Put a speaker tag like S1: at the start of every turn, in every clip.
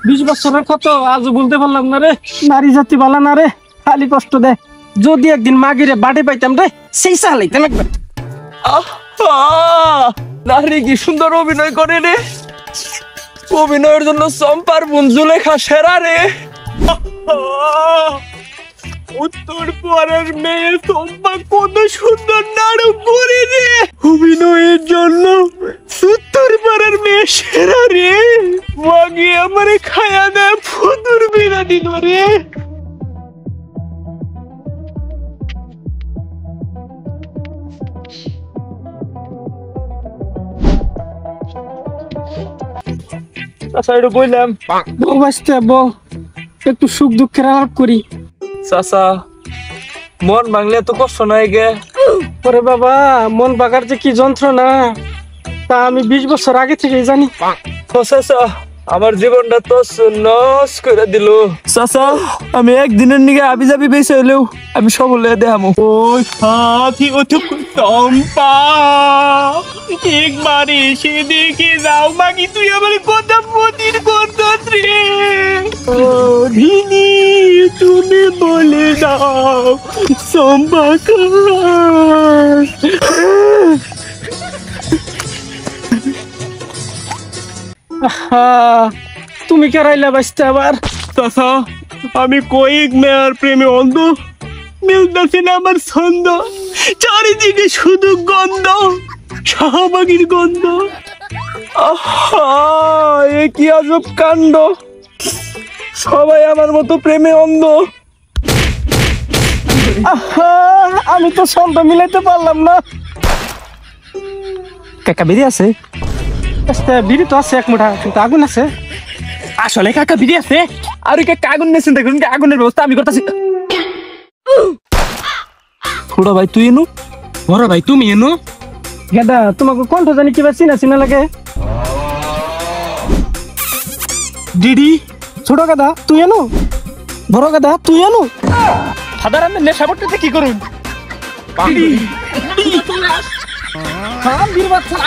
S1: 20 বছরের কত আজও বলতে পারলাম না রে। নারী জাতি বালা না রে, খালি কষ্ট দেয়। যদি একদিন মাগিরে বাড়ি পাইতাম রে, সেই চালাইতাম একবার।
S2: নারী কি সুন্দর অভিনয় করে রে, অভিনয়ের জন্য চম্পার বোন জুলেখা সেরা রে। উত্তর পাড়ার মেয়ে চম্পা কত সুন্দর নাটক করে রে, অভিনয়ের জন্য উত্তর পাড়ার মেয়ে সেরা রে। মাগি আমারে খায়া দেয় ফুতুর বিনা দিল রে। চাচা একটু বললাম
S1: বউ বাঁচতে বউ, একটু সুখ দুঃখের আলাপ করি।
S2: চাচা মন ভাঙলে তো কষ্ট নাই গে।
S1: ওরে বাবা, মন বাগার যে কি যন্ত্রণা তা আমি 20 বছর আগে থেকেই জানি।
S2: ও চাচা আমার জীবনটা তো নস করে দিল। চাচা আমি একদিনের নিগে আবি যাবি বেঁচে হইলেও আমি সকলে দেখামো। ও সাথী ও তো চম্পা, একবার এসে দেখে যাও মাগি, তুই আমার কথা মতির কথা রে। ও ভিনি তুমি বলে দাও চম্পা
S1: তুমি কেরাইলা বাঁচতে আবার।
S2: চাচা আমি কয়েক মেয়ার প্রেমে অন্ধ, মিলতেছে না আমার ছন্দ, চারিদিকে শুধু গন্ধ, শাহবাগির গন্ধ। এ কি আজব কাণ্ড, সবাই আমার মতো প্রেমে অন্ধ।
S1: আমি তো ছন্দ মিলাইতে পারলাম না।
S2: কাকা বিড়ি আছে?
S1: বিড়ি তো আছে এক মুঠা, কিন্তু আগুন আছে।
S2: আসলে কাকা বিড়ি আছে? আর কাকা আগুন নিয়ে চিন্তা করুন, আগুনের ব্যবস্থা আমি করতেছি। ছোট ভাই তুই এনু, বড় ভাই তুমি এনু।
S1: গেদা তোমাকে কণ্ঠ জানি কিবা চিনা চিনা লাগে।
S2: দিদি
S1: ছোট গাদা তুই এনু, বড় গাদা তুই এনু।
S2: সাধারণ নেশা করতে কি করুন?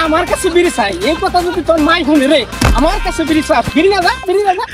S1: আমার কাছে বিড়ি চাই, এই কথা যদি তোর মাই শুনে রে, আমার কাছে বিড়ি চাই। বিড়ি না যা, বিড়ি না যা।